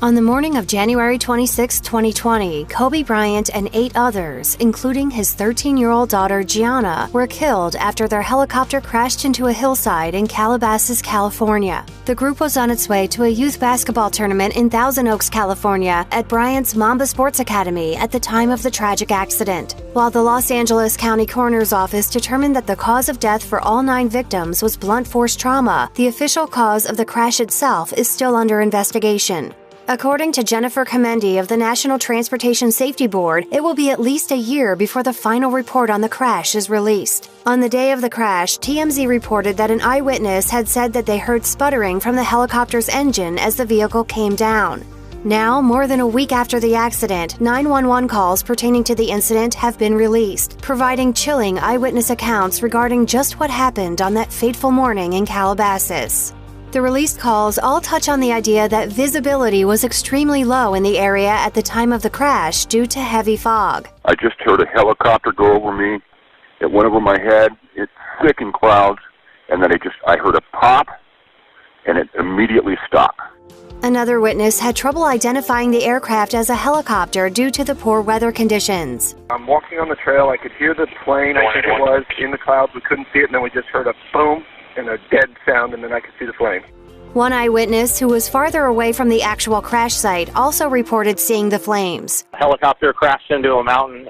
On the morning of January 26, 2020, Kobe Bryant and 8 others, including his 13-year-old daughter Gianna, were killed after their helicopter crashed into a hillside in Calabasas, California. The group was on its way to a youth basketball tournament in Thousand Oaks, California, at Bryant's Mamba Sports Academy at the time of the tragic accident. While the Los Angeles County Coroner's Office determined that the cause of death for all 9 victims was blunt force trauma, the official cause of the crash itself is still under investigation. According to Jennifer Komedy of the National Transportation Safety Board, it will be at least a year before the final report on the crash is released. On the day of the crash, TMZ reported that an eyewitness had said that they heard sputtering from the helicopter's engine as the vehicle came down. Now, more than a week after the accident, 911 calls pertaining to the incident have been released, providing chilling eyewitness accounts regarding just what happened on that fateful morning in Calabasas. The released calls all touch on the idea that visibility was extremely low in the area at the time of the crash due to heavy fog. I just heard a helicopter go over me. It went over my head. It's thick in clouds. And then I heard a pop, and it immediately stopped. Another witness had trouble identifying the aircraft as a helicopter due to the poor weather conditions. I'm walking on the trail. I could hear the plane, I think it was, in the clouds. We couldn't see it, and then we just heard a boom and a dead sound, and then I could see the flame. One eyewitness, who was farther away from the actual crash site, also reported seeing the flames. A helicopter crashed into a mountain.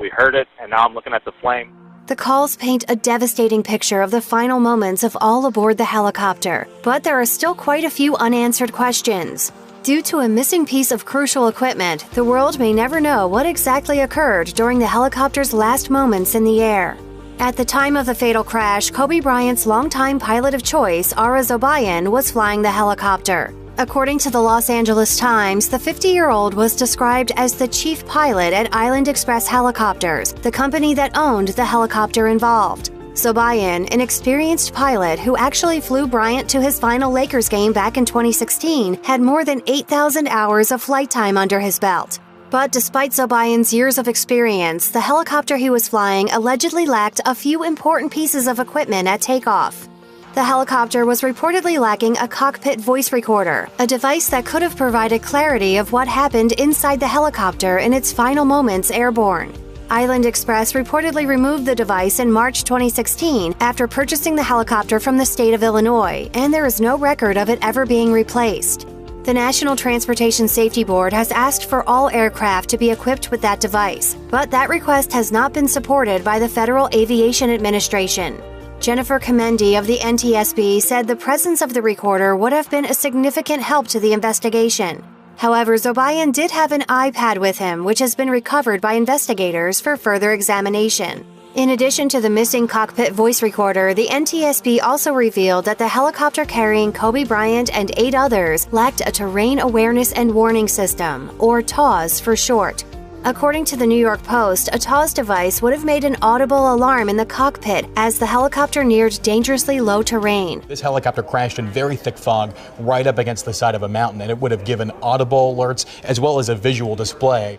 We heard it, and now I'm looking at the flame. The calls paint a devastating picture of the final moments of all aboard the helicopter, but there are still quite a few unanswered questions. Due to a missing piece of crucial equipment, the world may never know what exactly occurred during the helicopter's last moments in the air. At the time of the fatal crash, Kobe Bryant's longtime pilot of choice, Zobayan, was flying the helicopter. According to the Los Angeles Times, the 50-year-old was described as the chief pilot at Island Express Helicopters, the company that owned the helicopter involved. Zobayan, an experienced pilot who actually flew Bryant to his final Lakers game back in 2016, had more than 8,000 hours of flight time under his belt. But despite Zobayan's years of experience, the helicopter he was flying allegedly lacked a few important pieces of equipment at takeoff. The helicopter was reportedly lacking a cockpit voice recorder, a device that could have provided clarity of what happened inside the helicopter in its final moments airborne. Island Express reportedly removed the device in March 2016 after purchasing the helicopter from the state of Illinois, and there is no record of it ever being replaced. The National Transportation Safety Board has asked for all aircraft to be equipped with that device, but that request has not been supported by the Federal Aviation Administration. Jennifer Komedy of the NTSB said the presence of the recorder would have been a significant help to the investigation. However, Zobayan did have an iPad with him, which has been recovered by investigators for further examination. In addition to the missing cockpit voice recorder, the NTSB also revealed that the helicopter carrying Kobe Bryant and 8 others lacked a Terrain Awareness and Warning System, or TAWS for short. According to the New York Post, a TAWS device would have made an audible alarm in the cockpit as the helicopter neared dangerously low terrain. This helicopter crashed in very thick fog right up against the side of a mountain, and it would have given audible alerts as well as a visual display.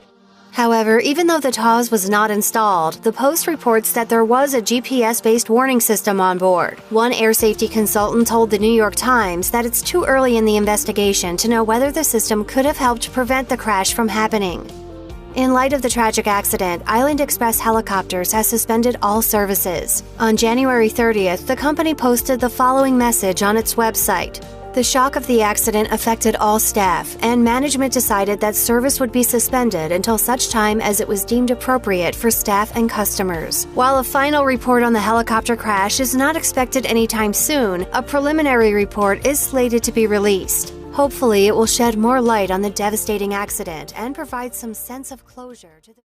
However, even though the TAWS was not installed, the Post reports that there was a GPS-based warning system on board. One air safety consultant told the New York Times that it's too early in the investigation to know whether the system could have helped prevent the crash from happening. In light of the tragic accident, Island Express Helicopters has suspended all services. On January 30th, the company posted the following message on its website. The shock of the accident affected all staff, and management decided that service would be suspended until such time as it was deemed appropriate for staff and customers. While a final report on the helicopter crash is not expected anytime soon, a preliminary report is slated to be released. Hopefully, it will shed more light on the devastating accident and provide some sense of closure to the